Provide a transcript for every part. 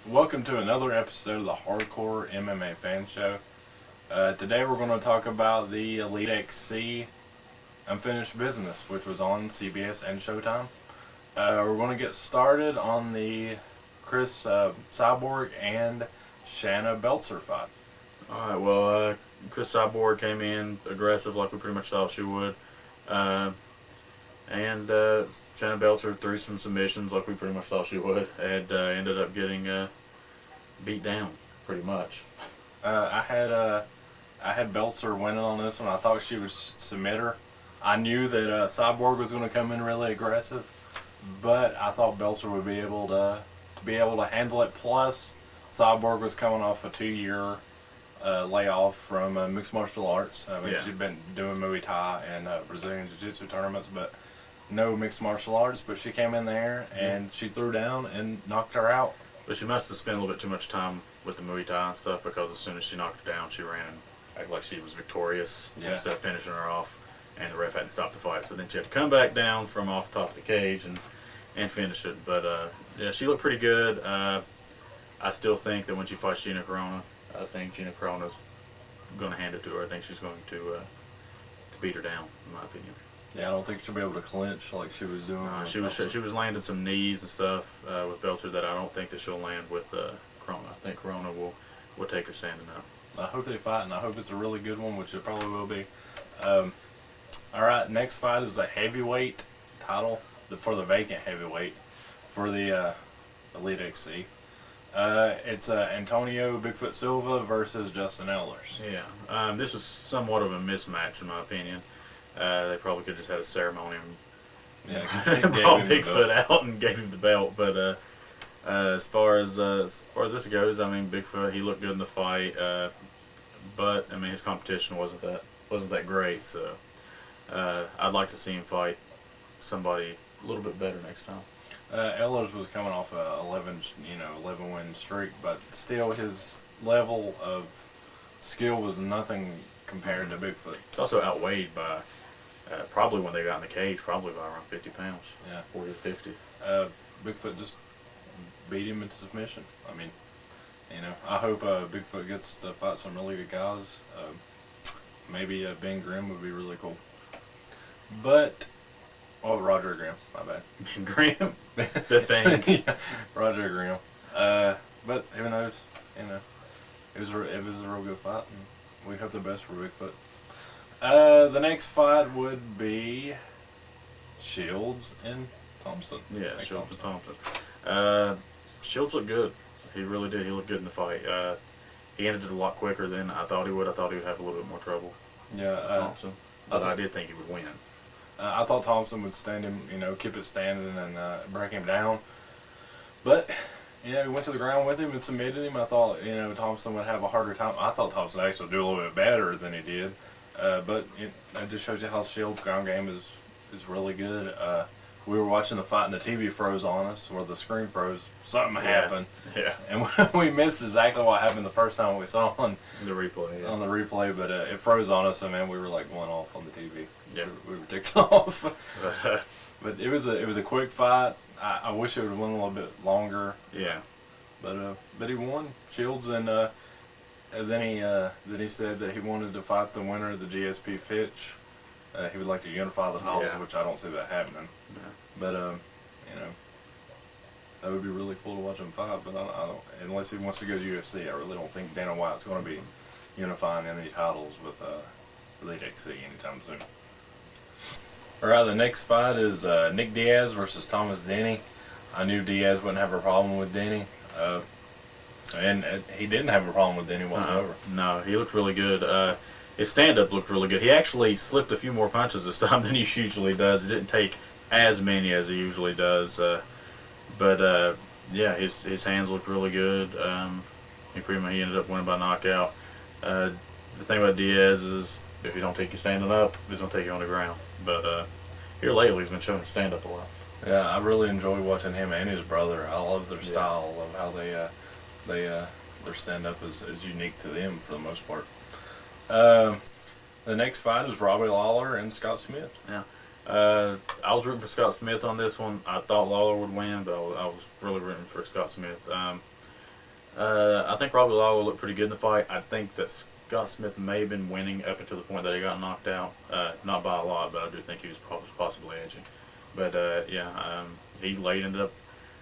Welcome to another episode of the Hardcore MMA Fan Show. Today we're going to talk about the EliteXC Unfinished Business, which was on CBS and Showtime. We're going to get started on the Chris Cyborg and Shanna Belzer fight. Alright, well, Chris Cyborg came in aggressive like we pretty much thought she would. And Shanna Belzer threw some submissions like we pretty much thought she would. And ended up getting beat down, pretty much. I had Belzer winning on this one. I thought she would submit her. I knew that Cyborg was going to come in really aggressive, but I thought Belzer would be able to handle it. Plus, Cyborg was coming off a 2-year layoff from mixed martial arts. I mean, she'd been doing Muay Thai and Brazilian Jiu-Jitsu tournaments, but no mixed martial arts. But she came in there and she threw down and knocked her out. But she must have spent a little bit too much time with the Muay Thai and stuff, because as soon as she knocked her down, she ran and acted like she was victorious instead of finishing her off, and the ref had to stop the fight. So then she had to come back down from off top of the cage and finish it. But yeah, she looked pretty good. I still think that when she fights Gina Carano, I think Gina Carano's going to hand it to her. I think she's going to beat her down, in my opinion. Yeah, I don't think she'll be able to clinch like she was doing. She was landing some knees and stuff with Belzer that I don't think that she'll land with Carano. I think Carano will take her standing up. I hope they fight, and I hope it's a really good one, which it probably will be. All right, next fight is a heavyweight title for the vacant heavyweight for the EliteXC. It's Antonio Bigfoot Silva versus Justin Ehlers. Yeah, this was somewhat of a mismatch in my opinion. They probably could have just had a ceremony and brought Bigfoot out and gave him the belt. But as far as this goes, I mean, Bigfoot, he looked good in the fight, but I mean his competition wasn't that great. So I'd like to see him fight somebody a little bit better next time. Ehlers was coming off a 11 win streak, but still his level of skill was nothing compared to Bigfoot. It's also outweighed by probably when they got in the cage, probably by around 50 pounds. Yeah, 40 to 50. Bigfoot just beat him into submission. I mean, I hope Bigfoot gets to fight some really good guys. Maybe Ben Grimm would be really cool. But Roger Grimm, my bad. Ben Grimm, the thing. Yeah, Roger Grimm. But who knows? It was a real good fight, and we hope the best for Bigfoot. The next fight would be Shields and Thompson. Yeah, Shields and Thompson. Shields looked good. He really did. He looked good in the fight. He ended it a lot quicker than I thought he would. I thought he would have a little bit more trouble. Yeah, Thompson. But I did think he would win. I thought Thompson would stand him, keep it standing and break him down. But, he went to the ground with him and submitted him. I thought, Thompson would have a harder time. I thought Thompson actually do a little bit better than he did. But it just shows you how Shields' ground game is really good. We were watching the fight and the TV froze on us, or the screen froze. Something happened. Yeah. And we missed exactly what happened the first time we saw on the replay. Yeah. On the replay, but it froze on us, and man, we were like going off on the TV. Yeah. We were ticked off. But it was a quick fight. I wish it would have went a little bit longer. Yeah. But he won. Shields, and then he said that he wanted to fight the winner of the GSP Fitch. He would like to unify the titles, which I don't see that happening. Yeah. But that would be really cool to watch him fight. But I don't, unless he wants to go to UFC, I really don't think Dana White's going to be unifying any titles with EliteXC anytime soon. All right, the next fight is Nick Diaz versus Thomas Denny. I knew Diaz wouldn't have a problem with Denny, and he didn't have a problem with Denny whatsoever. No, he looked really good. His stand-up looked really good. He actually slipped a few more punches this time than he usually does. He didn't take as many as he usually does. But yeah, his hands looked really good. He ended up winning by knockout. The thing about Diaz is if you don't take you standing up, he's going to take you on the ground. But here lately, he's been showing his stand-up a lot. Yeah, I really enjoy watching him and his brother. I love their style of how their stand-up is unique to them for the most part. The next fight is Robbie Lawler and Scott Smith. Yeah, I was rooting for Scott Smith on this one. I thought Lawler would win, but I was really rooting for Scott Smith. I think Robbie Lawler looked pretty good in the fight. I think that Scott Smith may have been winning up until the point that he got knocked out. Not by a lot, but I do think he was possibly edging. But he ended up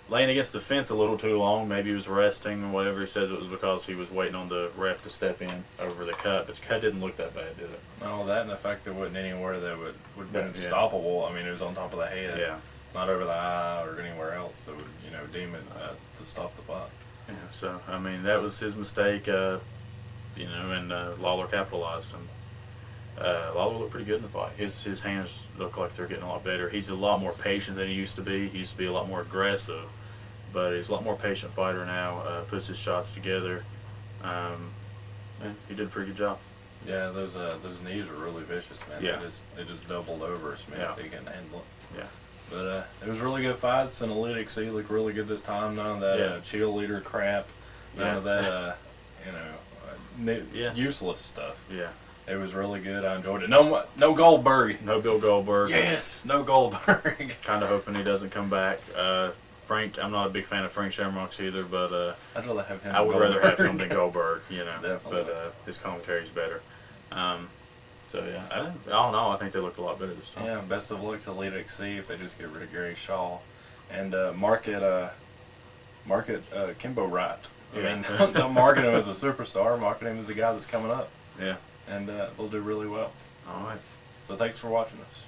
laying against the fence a little too long. Maybe he was resting or whatever. He says it was because he was waiting on the ref to step in over the cut. But the cut didn't look that bad, did it? No, that and the fact there wasn't anywhere that would have been stoppable. I mean, it was on top of the head, not over the eye or anywhere else that would, deem it to stop the fight. Yeah, so, I mean, that was his mistake, and Lawler capitalized. And Lawler looked pretty good in the fight. His hands look like they're getting a lot better. He's a lot more patient than he used to be. He used to be a lot more aggressive, but he's a lot more patient fighter now. Puts his shots together. He did a pretty good job. Yeah, those knees are really vicious, man. Yeah. They just doubled over Smith. Yeah. He couldn't handle it. Yeah. But it was really good fights, and EliteXC looked really good this time. None of that cheerleader crap. None of that, useless stuff. Yeah. It was really good. I enjoyed it. No Goldberg. No Bill Goldberg. Yes, no Goldberg. Kind of hoping he doesn't come back. Frank, I'm not a big fan of Frank Shamrock's either, but I'd rather have him. I would rather have him than Goldberg, Definitely. But his commentary's better. So yeah, I don't know. I think they looked a lot better this time. Yeah, best of luck to EliteXC if they just get rid of Gary Shaw, and market Kimbo Wright. I mean, don't market him as a superstar. Market him as a guy that's coming up. Yeah. And they'll do really well. All right. So thanks for watching us.